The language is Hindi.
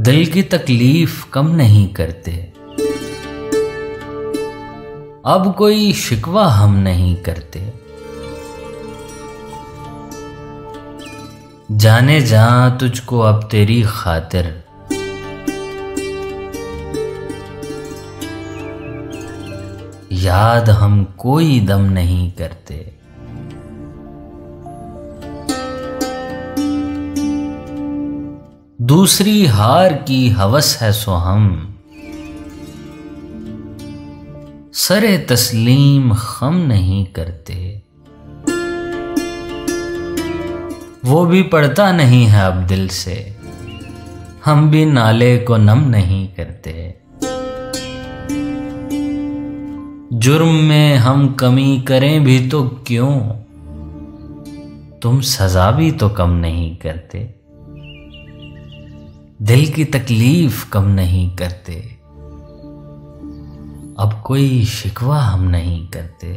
दिल की तकलीफ कम नहीं करते, अब कोई शिकवा हम नहीं करते। जाने जा तुझको अब तेरी खातिर, याद हम कोई दम नहीं करते। दूसरी हार की हवस है सो हम, सरे तस्लीम खम नहीं करते। वो भी पड़ता नहीं है अब दिल से, हम भी नाले को नम नहीं करते। जुर्म में हम कमी करें भी तो क्यों, तुम सजा भी तो कम नहीं करते। दिल की तकलीफ कम नहीं करते, अब कोई शिकवा हम नहीं करते।